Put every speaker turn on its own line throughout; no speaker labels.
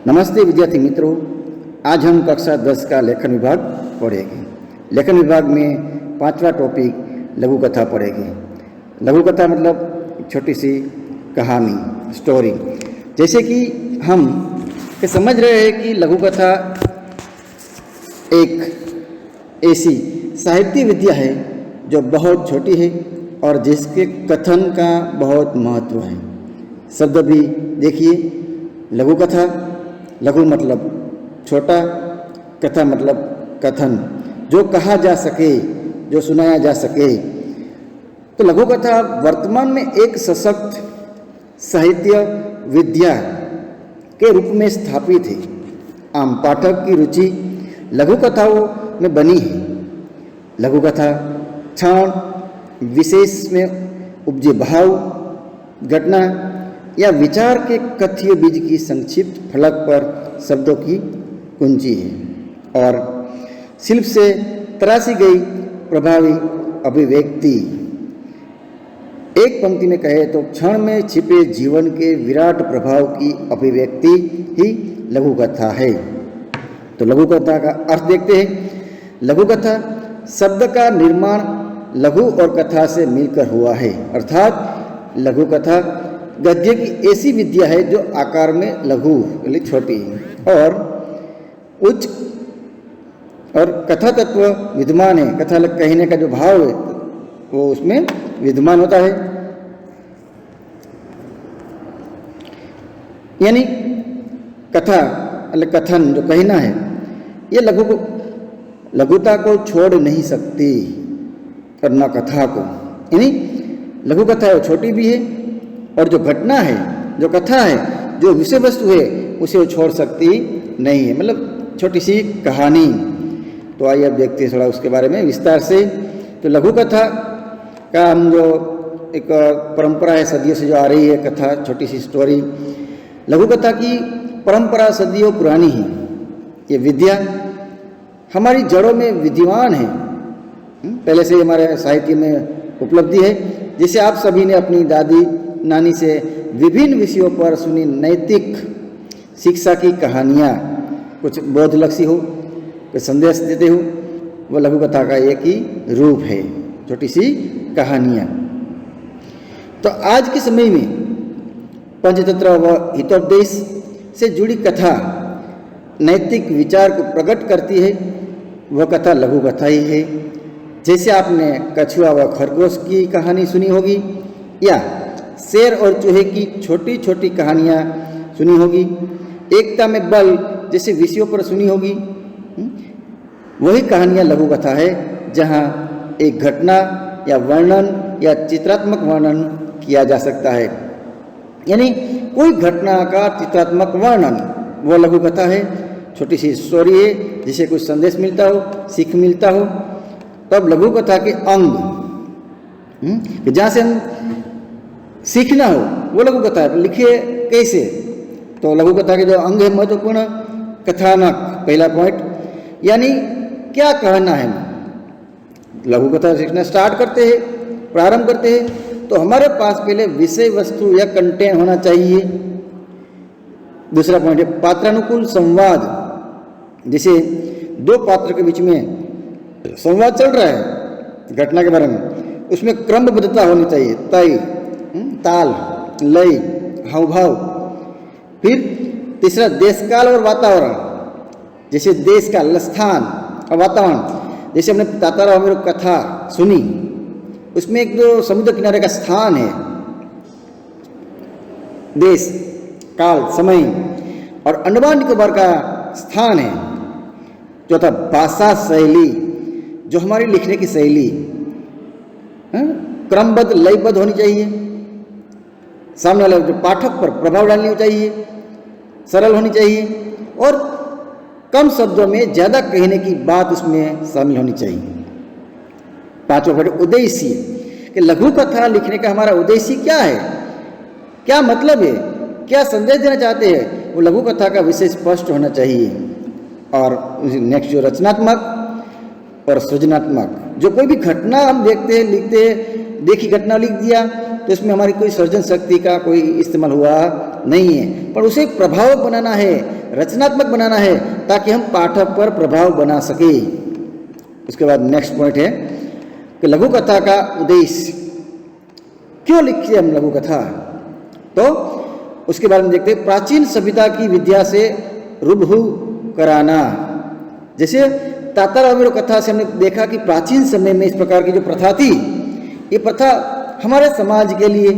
नमस्ते विद्यार्थी मित्रों, आज हम कक्षा 10 का लेखन विभाग पढ़ेंगे। लेखन विभाग में 5वां टॉपिक लघु कथा पढ़ेंगे। लघु कथा मतलब छोटी सी कहानी, स्टोरी। जैसे कि हम समझ रहे हैं कि लघु कथा एक ऐसी साहित्य विद्या है जो बहुत छोटी है और जिसके कथन का बहुत महत्व है। शब्द भी देखिए, लघु कथा, लघु मतलब छोटा, कथा मतलब कथन, जो कहा जा सके, जो सुनाया जा सके। तो लघु कथा वर्तमान में एक सशक्त साहित्य विद्या के रूप में स्थापित है। आम पाठक की रुचि लघु कथाओं में बनी है। लघु कथा क्षण विशेष में उपजे भाव, घटना या विचार के कथ्य बीज की संक्षिप्त फलक पर शब्दों की कुंजी है और शिल्प से तराशी गई प्रभावी अभिव्यक्ति। एक पंक्ति में कहे तो क्षण में छिपे जीवन के विराट प्रभाव की अभिव्यक्ति ही लघु कथा है। तो लघु कथा का अर्थ देखते हैं। लघु कथा शब्द का निर्माण लघु और कथा से मिलकर हुआ है, अर्थात लघु कथा गद्य की ऐसी विद्या है जो आकार में लघु यानी छोटी और उच्च और कथा तत्व विद्यमान है। कथा कहने का जो भाव है वो उसमें विद्यमान होता है। यानी कथा कथन जो कहना है ये लघुता को छोड़ नहीं सकती और न कथा को। यानी लघु कथा है छोटी भी है और जो घटना है, जो कथा है, जो विषय वस्तु है उसे वो छोड़ सकती नहीं है, मतलब छोटी सी कहानी। तो आइए अब देखते हैं थोड़ा उसके बारे में विस्तार से। तो लघु कथा का हम जो एक परंपरा है सदियों से जो आ रही है, कथा छोटी सी स्टोरी, लघु कथा की परंपरा सदियों पुरानी है। ये विद्या हमारी जड़ों में विद्यमान है, पहले से हमारे साहित्य में उपलब्धि है। जैसे आप सभी ने अपनी दादी नानी से विभिन्न विषयों पर सुनी नैतिक शिक्षा की कहानियाँ, कुछ बोधलक्षी हो, कुछ संदेश देते हो, वो लघु कथा का एक ही रूप है, छोटी सी कहानियाँ। तो आज के समय में पंचतंत्र व हितोपदेश से जुड़ी कथा नैतिक विचार को प्रकट करती है, वह कथा लघु कथा ही है। जैसे आपने कछुआ व खरगोश की कहानी सुनी होगी या शेर और चूहे की छोटी छोटी कहानियाँ सुनी होगी, एकता में बल जैसे विषयों पर सुनी होगी। वही कहानियाँ लघु कथा है जहाँ एक घटना या वर्णन या चित्रात्मक वर्णन किया जा सकता है। यानी कोई घटना का चित्रात्मक वर्णन वो लघु कथा है, छोटी सी स्टोरी है जिसे कुछ संदेश मिलता हो, सीख मिलता हो। तब लघु कथा के अंग जहाँ से हम सीखना हो वो लघु कथा है। लिखिए कैसे? तो लघु कथा के जो अंग है महत्वपूर्ण, कथानक पहला पॉइंट, यानी क्या कहना है। लघु कथा सीखना स्टार्ट करते हैं, प्रारंभ करते हैं तो हमारे पास पहले विषय वस्तु या कंटेंट होना चाहिए। दूसरा पॉइंट है पात्रानुकूल संवाद। जैसे दो पात्र के बीच में संवाद चल रहा है घटना के बारे में, उसमें क्रमबद्धता होनी चाहिए, तय, ताल, लय, हाव भाव। फिर तीसरा देश काल और वातावरण। जैसे देश का स्थान और वातावरण, जैसे हमने ताताराव में कथा सुनी, उसमें एक जो समुद्र किनारे का स्थान है, देश काल समय, और अंडमान निकोबार का स्थान है। चौथा भाषा शैली, जो हमारी लिखने की शैली क्रमबद्ध लयबद्ध होनी चाहिए, सामने वाले जो पाठक पर प्रभाव डालनी चाहिए, सरल होनी चाहिए और कम शब्दों में ज़्यादा कहने की बात उसमें शामिल होनी चाहिए। पांचवा पॉइंट उद्देश्य, कि लघु कथा लिखने का हमारा उद्देश्य क्या है, क्या मतलब है, क्या संदेश देना चाहते हैं, वो लघु कथा का विषय स्पष्ट होना चाहिए। और नेक्स्ट जो रचनात्मक और सृजनात्मक, जो कोई भी घटना हम देखते हैं, लिखते हैं, देखी घटना लिख दिया तो इसमें हमारी कोई सृजन शक्ति का कोई इस्तेमाल हुआ नहीं है, पर उसे प्रभाव बनाना है, रचनात्मक बनाना है ताकि हम पाठक पर प्रभाव बना सके। उसके बाद नेक्स्ट पॉइंट है कि लघु कथा का उद्देश्य, क्यों लिखी हम लघु कथा, तो उसके बारे में देखते हैं। प्राचीन सभ्यता की विद्या से रूबरू कराना। जैसे तातारा अमीरो कथा से हमने देखा कि प्राचीन समय में इस प्रकार की जो प्रथा थी, ये प्रथा हमारे समाज के लिए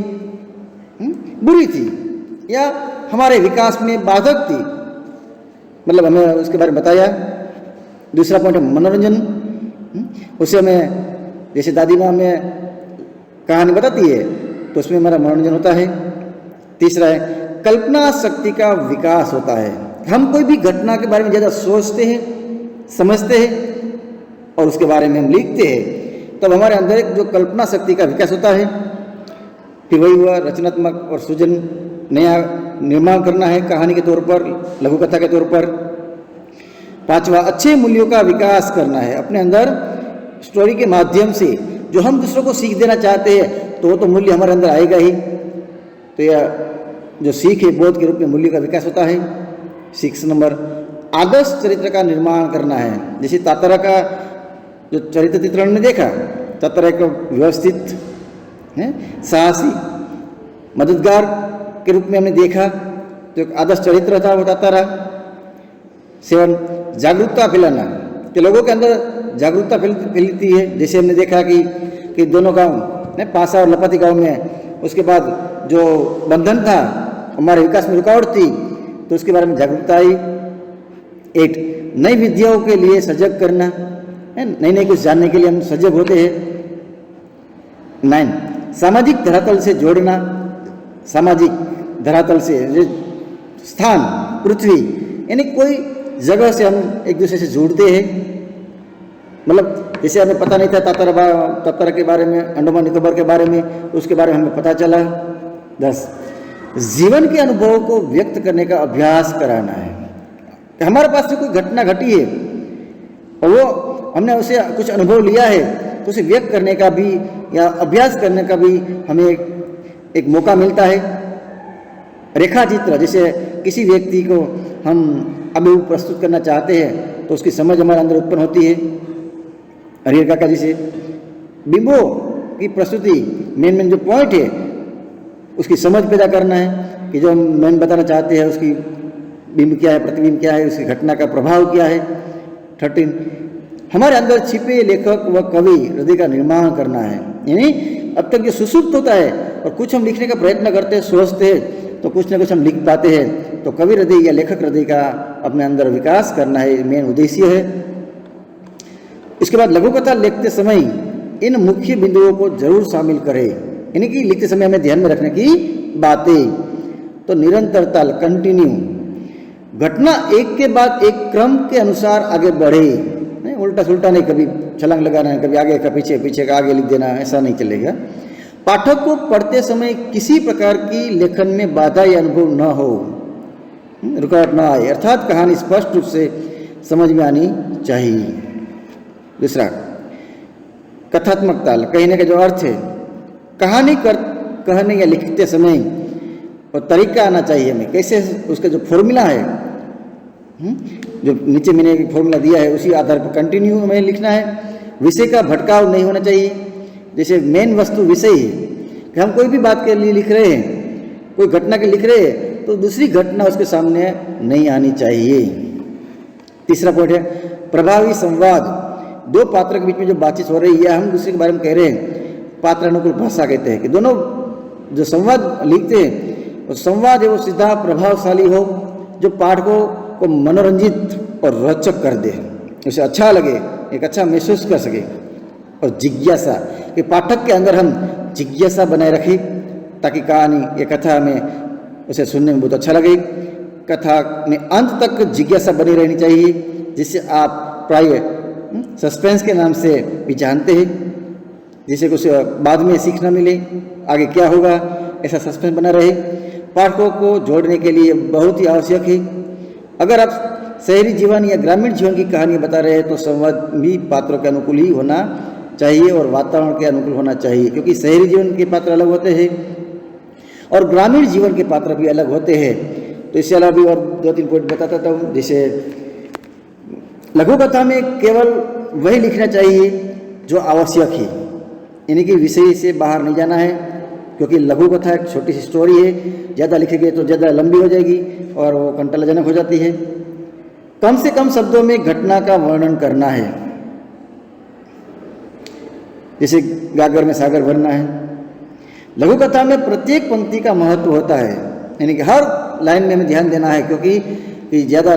बुरी थी या हमारे विकास में बाधक थी, मतलब हमें उसके बारे में बताया। दूसरा पॉइंट है मनोरंजन। उससे हमें जैसे दादी माँ हमें कहानी बताती है तो उसमें हमारा मनोरंजन होता है। तीसरा है कल्पना शक्ति का विकास होता है। हम कोई भी घटना के बारे में ज़्यादा सोचते हैं, समझते हैं और उसके बारे में हम लिखते हैं, तब हमारे अंदर एक जो कल्पना शक्ति का विकास होता है। फिर वही हुआ रचनात्मक और सृजन, नया निर्माण करना है कहानी के तौर पर, लघु कथा के तौर पर। पांचवा अच्छे मूल्यों का विकास करना है अपने अंदर। स्टोरी के माध्यम से जो हम दूसरों को सीख देना चाहते हैं तो मूल्य हमारे अंदर आएगा ही। तो यह जो सीख है बोध के रूप में मूल्य का विकास होता है। 6 नंबर आदर्श चरित्र का निर्माण करना है। जैसे तातारा का जो चरित्र चित्रण ने देखा, तातारा एक व्यवस्थित है, साहसी, मददगार के रूप में हमने देखा, तो एक आदर्श चरित्र था वो तातारा। 7 जागरूकता फैलाना, कि लोगों के अंदर जागरूकता फैलती है। जैसे हमने देखा कि दोनों गांव पासा और लपाती गांव में उसके बाद जो बंधन था हमारे विकास में रुकावट थी, तो उसके बारे में जागरूकता आई। 8 नई विद्याओं के लिए सजग करना है, नई कुछ जानने के लिए हम सजग होते हैं। 9 सामाजिक धरातल से जोड़ना। सामाजिक धरातल से स्थान, पृथ्वी, यानी कोई जगह से हम एक दूसरे से जुड़ते हैं। मतलब जैसे हमें पता नहीं था तातारा के बारे में, अंडमान निकोबार के बारे में, उसके बारे में हमें पता चला। 10 जीवन के अनुभवों को व्यक्त करने का अभ्यास कराना है। हमारे पास से कोई घटना घटी है और वो हमने उसे कुछ अनुभव लिया है, तो उसे व्यक्त करने का भी या अभ्यास करने का भी हमें एक मौका मिलता है। रेखा चित्र, जैसे किसी व्यक्ति को हम अभी प्रस्तुत करना चाहते हैं तो उसकी समझ हमारे अंदर उत्पन्न होती है। हरिहर काका जी से बिंबों की प्रस्तुति, मेन जो पॉइंट है उसकी समझ पैदा करना है कि जो हम मेन बताना चाहते हैं उसकी बिंब क्या है, प्रतिबिंब क्या है, उसकी घटना का प्रभाव क्या है। 13 हमारे अंदर छिपे लेखक व कवि हृदय का निर्माण करना है। यानी अब तक जो सुसुप्त होता है और कुछ हम लिखने का प्रयत्न करते हैं, सोचते हैं, तो कुछ ना कुछ हम लिख पाते हैं। तो कवि हृदय या लेखक हृदय का अपने अंदर विकास करना है, मेन उद्देश्य है। इसके बाद लघु कथा लिखते समय इन मुख्य बिंदुओं को जरूर शामिल करें, यानी कि लिखते समय हमें ध्यान में रखने की बातें। तो निरंतरता, कंटिन्यू, घटना एक के बाद एक क्रम के अनुसार आगे बढ़े, नहीं उल्टा सुल्टा नहीं, कभी छलांग लगाना है, कभी आगे का पीछे, पीछे का आगे लिख देना, ऐसा नहीं चलेगा। पाठक को पढ़ते समय किसी प्रकार की लेखन में बाधा या अनुभव न हो, रुकावट न आए, अर्थात कहानी स्पष्ट रूप से समझ में आनी चाहिए। दूसरा कथात्मकता, कहने का जो अर्थ है, कहानी कहने या लिखते समय और तरीका आना चाहिए हमें, कैसे उसका जो फॉर्मूला है, जो नीचे मैंने एक फॉर्मूला दिया है उसी आधार पर कंटिन्यू हमें लिखना है। विषय का भटकाव नहीं होना चाहिए। जैसे मेन वस्तु विषय है कि हम कोई भी बात के लिए लिख रहे हैं, कोई घटना के लिख रहे हैं, तो दूसरी घटना उसके सामने नहीं आनी चाहिए। तीसरा पॉइंट है प्रभावी संवाद। दो पात्र के बीच में जो बातचीत हो रही है, हम दूसरे के बारे में कह रहे हैं, पात्रानुकूल भाषा कहते हैं कि दोनों जो संवाद लिखते हैं, वो संवाद है वो सीधा प्रभावशाली हो, जो पाठकों को मनोरंजित और रोचक कर दे, उसे अच्छा लगे, एक अच्छा महसूस कर सके। और जिज्ञासा, कि पाठक के अंदर हम जिज्ञासा बनाए रखें ताकि कहानी या कथा में उसे सुनने में बहुत अच्छा लगे। कथा में अंत तक जिज्ञासा बनी रहनी चाहिए, जिससे आप प्राय सस्पेंस के नाम से भी जानते हैं, जिसे कुछ बाद में सीखना मिले, आगे क्या होगा, ऐसा सस्पेंस बना रहे। पाठकों को जोड़ने के लिए बहुत ही आवश्यक है। अगर आप शहरी जीवन या ग्रामीण जीवन की कहानी बता रहे हैं तो संवाद भी पात्रों के अनुकूल ही होना चाहिए और वातावरण के अनुकूल होना चाहिए, क्योंकि शहरी जीवन के पात्र अलग होते हैं और ग्रामीण जीवन के पात्र भी अलग होते हैं। तो इसके अलावा भी और 2-3 पॉइंट बताता हूँ। जैसे लघु कथा में केवल वही लिखना चाहिए जो आवश्यक है, यानी कि विषय से बाहर नहीं जाना है, क्योंकि लघु कथा एक छोटी सी स्टोरी है, ज़्यादा लिखेंगे तो ज़्यादा लंबी हो जाएगी और वो कंटालाजनक हो जाती है। कम से कम शब्दों में घटना का वर्णन करना है, जैसे गागर में सागर भरना है। लघु कथा में प्रत्येक पंक्ति का महत्व होता है, यानी कि हर लाइन में हमें ध्यान देना है, क्योंकि ज़्यादा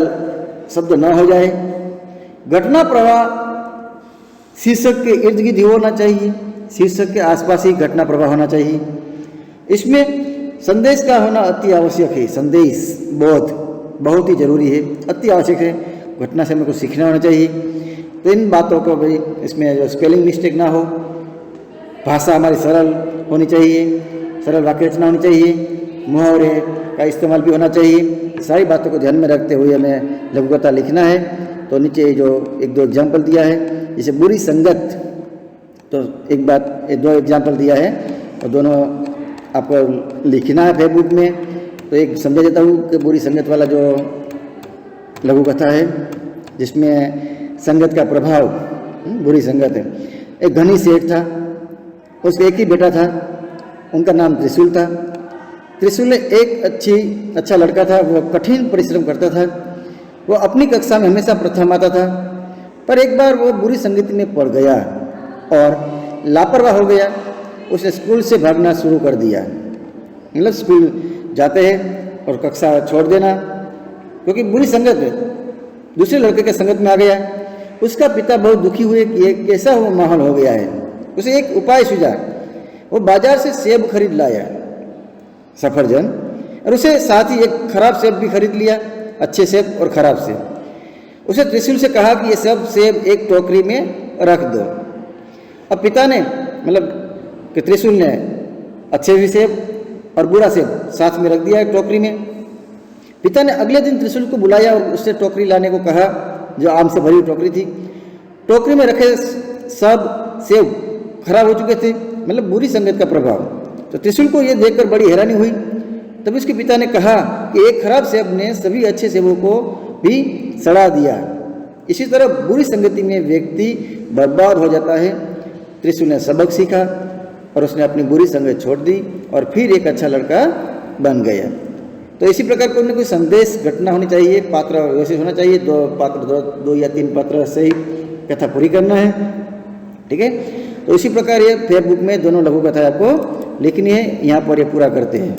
शब्द न हो जाए। घटना प्रवाह शीर्षक के इर्द गिर्द ही होना चाहिए, शीर्षक के आसपास ही घटना प्रवाह होना चाहिए। इसमें संदेश का होना अति आवश्यक है, संदेश बोध बहुत ही जरूरी है, अति आवश्यक है। घटना से हमें कुछ सीखना होना चाहिए। तो इन बातों को भी, इसमें जो स्पेलिंग मिस्टेक ना हो, भाषा हमारी सरल होनी चाहिए, सरल वाक्य रचना होनी चाहिए, मुहावरे का इस्तेमाल भी होना चाहिए। सारी बातों को ध्यान में रखते हुए हमें लघु कथा लिखना है। तो नीचे जो 1-2 एग्जाम्पल दिया है, जैसे बुरी संगत, तो एक बात 2 एग्जाम्पल दिया है और दोनों आपको लिखना है फेसबुक में। तो एक समझा देता हूँ कि बुरी संगत वाला जो लघु कथा है, जिसमें संगत का प्रभाव, बुरी संगत है। एक धनी सेठ था, उसका एक ही बेटा था, उनका नाम त्रिशूल था। त्रिशूल एक अच्छा लड़का था, वो कठिन परिश्रम करता था, वो अपनी कक्षा में हमेशा प्रथम आता था। पर एक बार वो बुरी संगति में पड़ गया और लापरवाह हो गया। उसने स्कूल से भागना शुरू कर दिया, मतलब स्कूल जाते हैं और कक्षा छोड़ देना, क्योंकि बुरी संगत है, दूसरे लड़के के संगत में आ गया। उसका पिता बहुत दुखी हुए कि ये कैसा वो माहौल हो गया है। उसे एक उपाय सूझा, वो बाजार से सेब खरीद लाया, सफरजन, और उसे साथ ही एक खराब सेब भी खरीद लिया, अच्छे सेब और खराब सेब। उसे त्रिशूल से कहा कि ये सब सेब एक टोकरी में रख दो। अब पिता ने, मतलब कि त्रिशूल ने अच्छे भी सेब और बुरा सेब साथ में रख दिया एक टोकरी में। पिता ने अगले दिन त्रिशूल को बुलाया और उससे टोकरी लाने को कहा, जो आम से भरी टोकरी थी। टोकरी में रखे सब सेब खराब हो चुके थे, मतलब बुरी संगत का प्रभाव। तो त्रिशूल को यह देखकर बड़ी हैरानी हुई। तब उसके पिता ने कहा कि एक खराब सेब ने सभी अच्छे सेबों को भी सड़ा दिया। इसी तरह बुरी संगति में व्यक्ति बर्बाद हो जाता है। त्रिशूल ने सबक सीखा और उसने अपनी बुरी संगत छोड़ दी और फिर एक अच्छा लड़का बन गया। तो इसी प्रकार कोई ना कोई संदेश, घटना होनी चाहिए, पात्र वैसे होना चाहिए। 2 या 3 पात्र से ही कथा पूरी करना है, ठीक है। तो इसी प्रकार ये फेसबुक में दोनों लघु कथा आपको लिखनी है, यहाँ पर ये पूरा करते हैं।